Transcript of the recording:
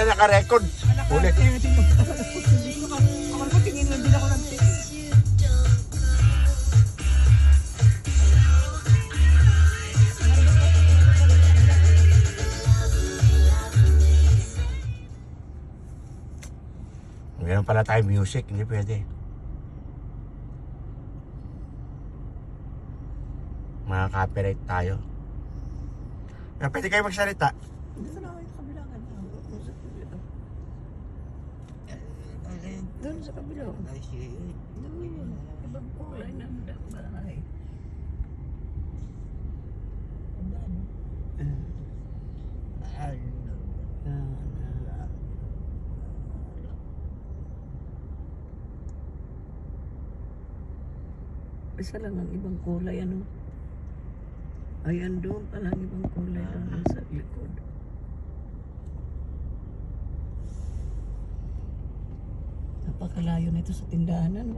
pala naka-record. Ulit. Ako naman tingin lang din ako ng tingin. Meron pala tayo music, hindi pwede. Mga-copyright tayo. Pwede kayo magsalita. Dito na kayo sa kabilangan. Doon sa kabilang. Doon. Ibang kulay ng bahay. Isa lang ang ibang kulay, ano? Ayan doon pala ang ibang kulay doon sa likod. Napakalayo nito sa tindahanan.